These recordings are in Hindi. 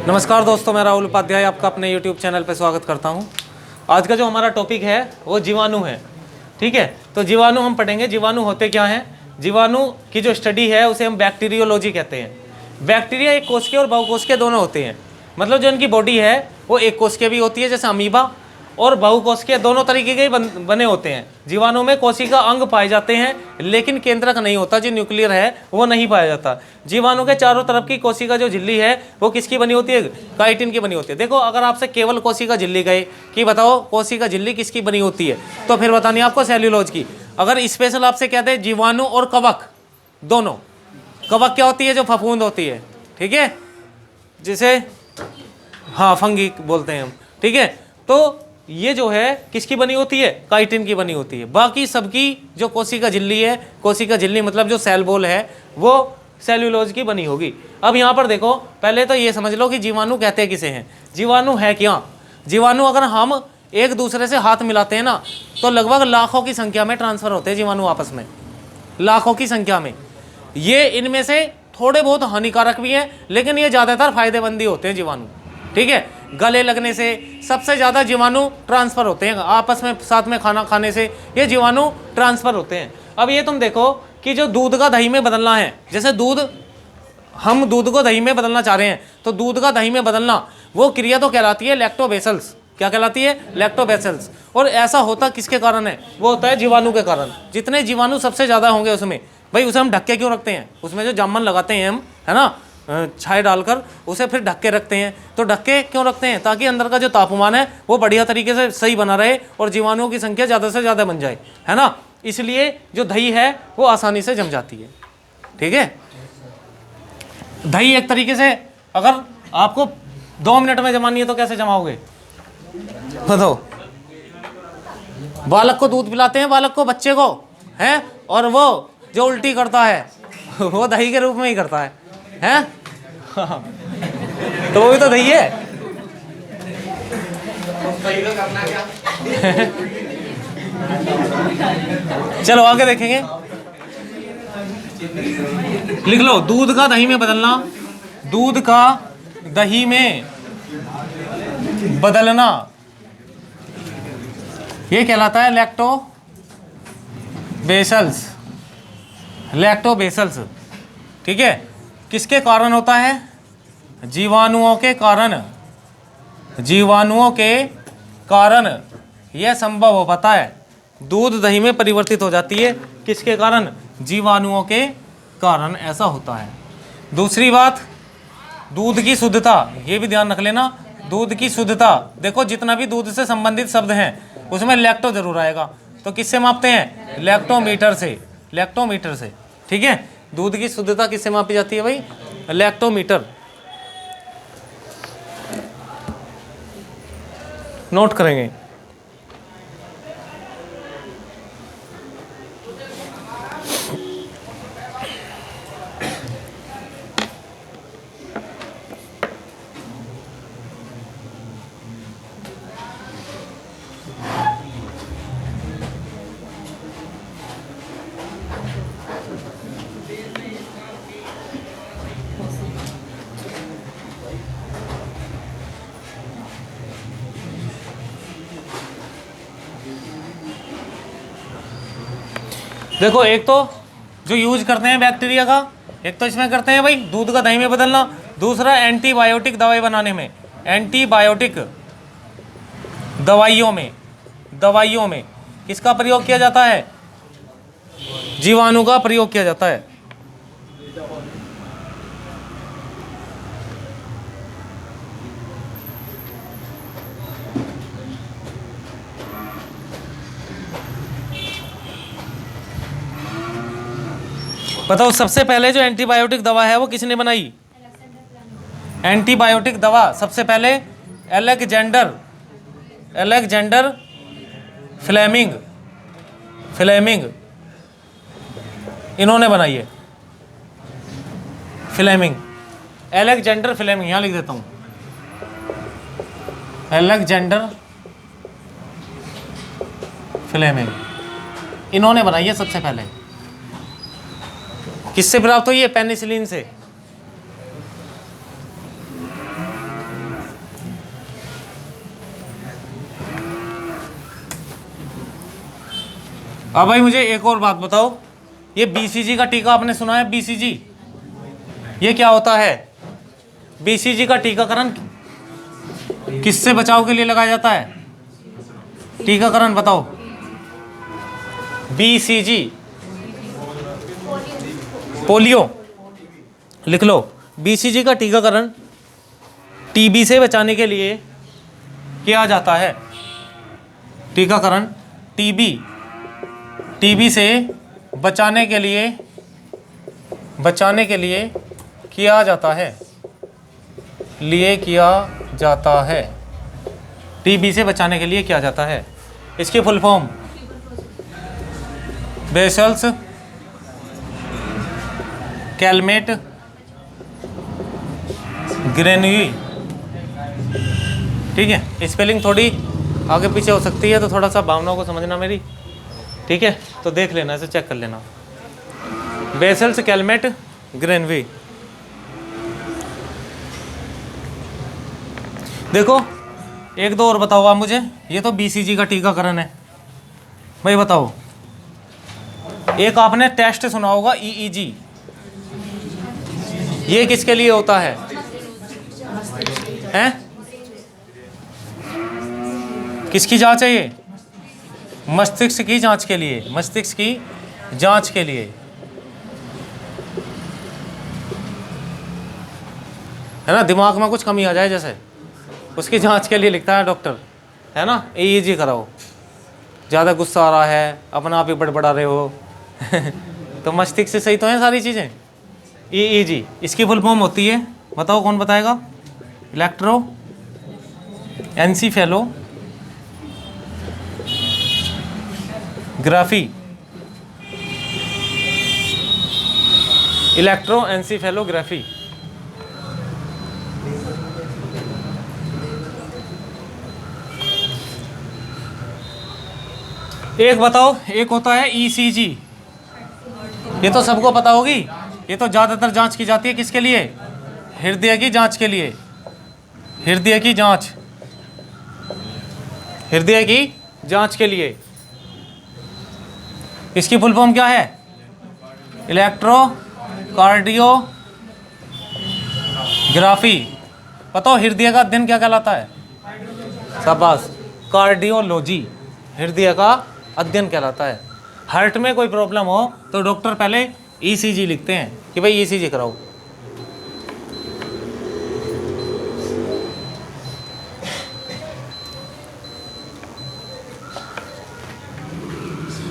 नमस्कार दोस्तों, मैं राहुल उपाध्याय आपका अपने YouTube चैनल पर स्वागत करता हूं। आज का जो हमारा टॉपिक है वो जीवाणु है। ठीक है, तो जीवाणु हम पढ़ेंगे। जीवाणु होते क्या हैं? जीवाणु की जो स्टडी है उसे हम बैक्टीरियोलॉजी कहते हैं। बैक्टीरिया एक कोशिकीय और बहुकोशिकीय दोनों होते हैं। मतलब जो इनकी बॉडी है वो एक कोशिकीय भी होती है जैसे अमीबा, और बहुकोशिकीय दोनों तरीके के बने होते हैं। जीवाणु में कोशिका अंग पाए जाते हैं लेकिन केंद्रक नहीं होता, जो न्यूक्लियर है वो नहीं पाया जाता। जीवाणु के चारों तरफ की कोशिका जो झिल्ली है वो किसकी बनी होती है? काइटिन की बनी होती है। देखो, अगर आपसे केवल कोशिका झिल्ली गए कि बताओ कोशिका झिल्ली किसकी बनी होती है, तो फिर बतानी आपको सेल्यूलोज की। अगर स्पेशल आपसे कहते हैं जीवाणु और कवक दोनों, कवक क्या होती है? जो फफूंद होती है। ठीक है, जिसे हाँ फंगी बोलते हैं हम। ठीक है, तो ये जो है किसकी बनी होती है? काइटिन की बनी होती है। बाकी सबकी जो कोशिका झिल्ली है, कोशिका झिल्ली मतलब जो सेल वॉल है, वो सेल्यूलोज की बनी होगी। अब यहाँ पर देखो, पहले तो ये समझ लो कि जीवाणु कहते किसे हैं। जीवाणु है क्या? जीवाणु अगर हम एक दूसरे से हाथ मिलाते हैं ना, तो लगभग लाखों की संख्या में ट्रांसफर होते हैं जीवाणु आपस में, लाखों की संख्या में। ये इनमें से थोड़े बहुत हानिकारक भी हैं, लेकिन ये ज़्यादातर फायदेमंद ही होते हैं जीवाणु। ठीक है, गले लगने से सबसे ज़्यादा जीवाणु ट्रांसफ़र होते हैं, आपस में साथ में खाना खाने से ये जीवाणु ट्रांसफ़र होते हैं। अब ये तुम देखो कि जो दूध का दही में बदलना है, जैसे हम दूध को दही में बदलना चाह रहे हैं, तो दूध का दही में बदलना वो क्रिया तो कहलाती है लैक्टोबैसिलस। क्या कहलाती है? लैक्टोबैसिलस। और ऐसा होता किसके कारण है? वो होता है जीवाणु के कारण। जितने जीवाणु सबसे ज़्यादा होंगे उसमें, भाई उसे हम ढक के क्यों रखते हैं? उसमें जो जामन लगाते हैं हम, है ना, छाए डालकर उसे फिर ढक के रखते हैं। तो ढक के क्यों रखते हैं? ताकि अंदर का जो तापमान है वो बढ़िया तरीके से सही बना रहे और जीवाणुओं की संख्या ज़्यादा से ज़्यादा बन जाए, है ना। इसलिए जो दही है वो आसानी से जम जाती है। ठीक है, दही एक तरीके से अगर आपको 2 मिनट में जमानी है तो कैसे जमाओगे? बताओ। बालक को दूध पिलाते हैं, बालक को, बच्चे को, है, और वो जो उल्टी करता है वो दही के रूप में ही करता है। तो वो भी तो दही है। चलो आगे देखेंगे, लिख लो दूध का दही में बदलना। दूध का दही में बदलना ये कहलाता है लैक्टोबैसिलस। लैक्टोबैसिलस। ठीक है, किसके कारण होता है? जीवाणुओं के कारण। जीवाणुओं के कारण यह संभव हो पाता है। दूध दही में परिवर्तित हो जाती है, किसके कारण? जीवाणुओं के कारण ऐसा होता है। दूसरी बात, दूध की शुद्धता, ये भी ध्यान रख लेना। दूध की शुद्धता, देखो जितना भी दूध से संबंधित शब्द हैं उसमें लैक्टो जरूर आएगा। तो किससे मापते हैं? लैक्टोमीटर से। लैक्टोमीटर से। ठीक है, दूध की शुद्धता किससे मापी जाती है भाई? लैक्टोमीटर। नोट करेंगे। देखो, एक तो जो यूज करते हैं बैक्टीरिया का, एक तो इसमें करते हैं भाई दूध का दही में बदलना। दूसरा एंटीबायोटिक दवाई बनाने में, एंटीबायोटिक दवाइयों में किसका प्रयोग किया जाता है? जीवाणु का प्रयोग किया जाता है। बताओ, सबसे पहले जो एंटीबायोटिक दवा है वो किसने बनाई? एंटीबायोटिक दवा सबसे पहले अलेक्जेंडर फ्लेमिंग इन्होंने बनाई है। अलेक्जेंडर फ्लेमिंग, यहाँ लिख देता हूँ, अलेक्जेंडर फ्लेमिंग इन्होंने बनाई है सबसे पहले। किससे प्राप्त हुई है? पेनिसिलिन से। अब भाई मुझे एक और बात बताओ, ये बीसीजी का टीका आपने सुना है? बीसीजी ये क्या होता है? बीसीजी का टीकाकरण किससे बचाव के लिए लगाया जाता है? टीकाकरण बताओ। बीसीजी पोलियो लिख लो। बीसीजी का टीकाकरण टीबी से बचाने के लिए किया जाता है। टीकाकरण टीबी से बचाने के लिए किया जाता है। टीबी से बचाने के लिए किया जाता है। इसकी फुल फॉर्म बेसल्स कैलमेट ग्रेन्युई। ठीक है, स्पेलिंग थोड़ी आगे पीछे हो सकती है, तो थोड़ा सा भावनाओं को समझना मेरी। ठीक है, तो देख लेना, इसे चेक कर लेना। बेसल्स कैलमेट ग्रेन्युई। देखो एक दो और बताओ आप मुझे। ये तो बीसीजी का टीकाकरण है भाई। बताओ, एक आपने टेस्ट सुना होगा ईईजी, ये किसके लिए होता है? हैं? किसकी जांच है ये? मस्तिष्क की जांच के लिए। मस्तिष्क की जांच के लिए, है ना? दिमाग में कुछ कमी आ जाए जैसे, उसकी जांच के लिए लिखता है डॉक्टर, है ना? ईईजी कराओ। ज़्यादा गुस्सा आ रहा है, अपना आप ही बड़बड़ा रहे हो तो मस्तिष्क से सही तो हैं सारी चीज़ें। ईईजी इसकी फुल फॉर्म होती है, बताओ कौन बताएगा? इलेक्ट्रो एंसीफेलोग्राफी। इलेक्ट्रो एंसीफेलोग्राफी। एक बताओ, एक होता है ईसीजी, ये तो सबको पता होगी। ये तो ज़्यादातर जांच की जाती है किसके लिए? हृदय की जांच के लिए। हृदय की जांच के लिए। इसकी फुल फॉर्म क्या है? इलेक्ट्रोकार्डियोग्राफी। बताओ हृदय का अध्ययन क्या कहलाता है? शाबाश, कार्डियोलॉजी हृदय का अध्ययन कहलाता है। हार्ट में कोई प्रॉब्लम हो तो डॉक्टर पहले ईसीजी लिखते हैं कि भाई ईसीजी कराओ।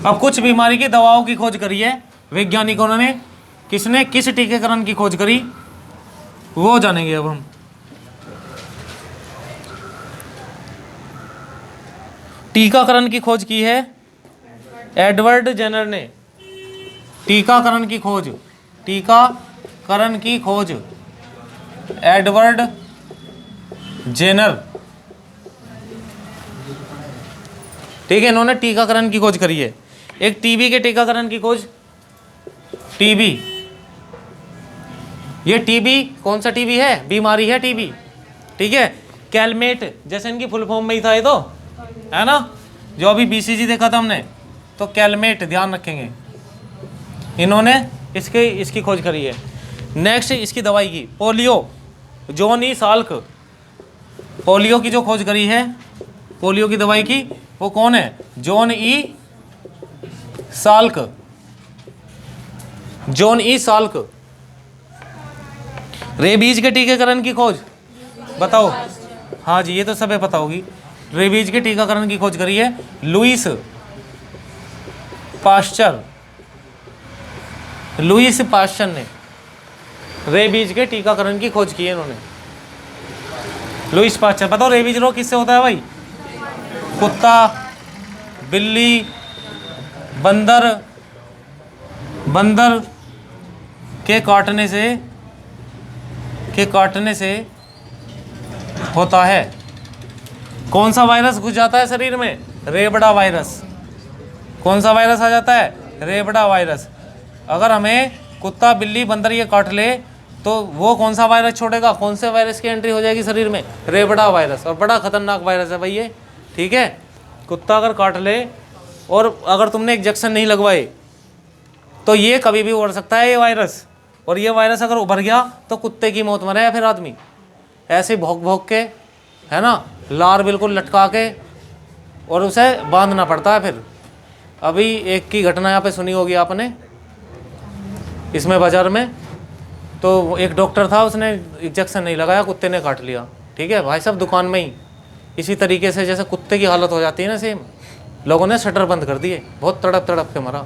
अब कुछ बीमारी की दवाओं की खोज करी है वैज्ञानिकों ने। किसने, किस टीकाकरण की खोज करी वो जानेंगे अब हम। टीकाकरण की खोज की है एडवर्ड जेनर ने। टीकाकरण की खोज एडवर्ड जेनर। ठीक है, इन्होंने टीकाकरण की खोज करी है। एक टीबी के टीकाकरण की खोज। टीबी, ये टीबी कौन सा टीबी है? बीमारी है टीबी। ठीक है, कैलमेट जैसे इनकी फुल फॉर्म में ही था ये तो, है ना? जो अभी बीसीजी देखा था हमने, तो कैलमेट ध्यान रखेंगे। इन्होंने इसकी खोज करी है। नेक्स्ट इसकी दवाई की polio, John E Salk. Polio की जो खोज करी है, पोलियो की दवाई की, वो कौन है? John E Salk. रेबीज के टीकाकरण की खोज बताओ। हाँ जी, ये तो सबे पता होगी। रेबीज के टीकाकरण की खोज करी है लुईस पाश्चर ने। रेबीज के टीकाकरण की खोज की है इन्होंने, लुईस पाश्चर। बताओ रेबीज रोग किससे होता है भाई? कुत्ता, बिल्ली, बंदर के काटने से होता है। कौन सा वायरस घुस जाता है शरीर में? रेबडा वायरस। कौन सा वायरस आ जाता है? रेबडा वायरस। अगर हमें कुत्ता बिल्ली बंदर ये काट ले तो वो कौन सा वायरस छोड़ेगा, कौन से वायरस की एंट्री हो जाएगी शरीर में, रेबड़ा वायरस, और बड़ा खतरनाक वायरस है भाई ये, ठीक है। कुत्ता अगर काट ले और अगर तुमने इंजेक्शन नहीं लगवाए तो ये कभी भी उड़ सकता है ये वायरस, और ये वायरस अगर उभर गया तो कुत्ते की मौत मरे या फिर आदमी, ऐसे भौंक भौंक के, है ना, लार बिल्कुल लटका के, और उसे बांधना पड़ता है फिर। अभी एक की घटना यहाँ पे सुनी होगी आपने, इसमें बाजार में, तो एक डॉक्टर था, उसने इंजेक्शन नहीं लगाया, कुत्ते ने काट लिया, ठीक है भाई साहब, दुकान में ही। इसी तरीके से जैसे कुत्ते की हालत हो जाती है ना सेम, लोगों ने शटर बंद कर दिए, बहुत तड़प तड़प के मरा,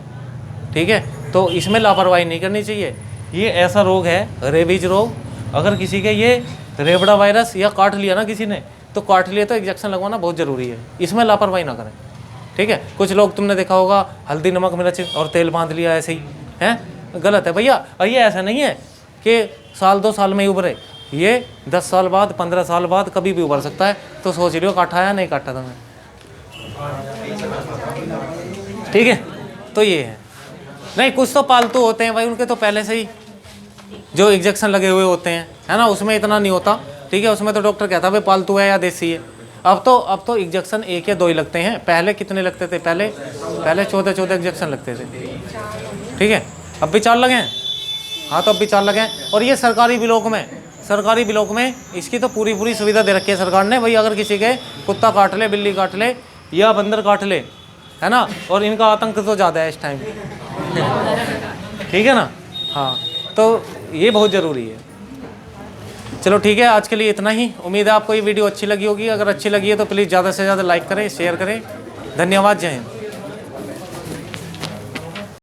ठीक है। तो इसमें लापरवाही नहीं करनी चाहिए। ये ऐसा रोग है रेबीज रोग, अगर किसी के ये रेबड़ा वायरस या काट लिया ना किसी ने, तो काट लिया तो इंजेक्शन लगवाना बहुत ज़रूरी है, इसमें लापरवाही ना करें, ठीक है। कुछ लोग तुमने देखा होगा हल्दी नमक मिर्च और तेल बांध लिया ऐसे ही, है, गलत है भैया। ये ऐसा नहीं है कि साल 2 साल में ही उभरे, ये 10 साल बाद 15 साल बाद कभी भी उभर सकता है। तो सोच लियो काटा या नहीं काटा तुम्हें, ठीक है। तो ये है, नहीं कुछ तो पालतू होते हैं भाई, उनके तो पहले से ही जो इंजेक्शन लगे हुए होते हैं, है ना, उसमें इतना नहीं होता, ठीक है। उसमें तो डॉक्टर कहता है भाई पालतू है या देसी है। अब तो इंजेक्शन 1 या 2 ही लगते हैं, पहले कितने लगते थे, पहले 14 इंजेक्शन लगते थे, ठीक है। अब भी 4 लगे हैं, हाँ तो अब भी 4 लगे हैं। और ये सरकारी ब्लॉक में इसकी तो पूरी सुविधा दे रखी है सरकार ने, भाई अगर किसी के कुत्ता काट ले, बिल्ली काट ले या बंदर काट ले, है ना, और इनका आतंक तो ज़्यादा है इस टाइम, ठीक है ना, हाँ, तो ये बहुत ज़रूरी है। चलो ठीक है, आज के लिए इतना ही। उम्मीद है आपको ये वीडियो अच्छी लगी होगी, अगर अच्छी लगी है तो प्लीज़ ज़्यादा से ज़्यादा लाइक करें, शेयर करें। धन्यवाद, जय हिंद।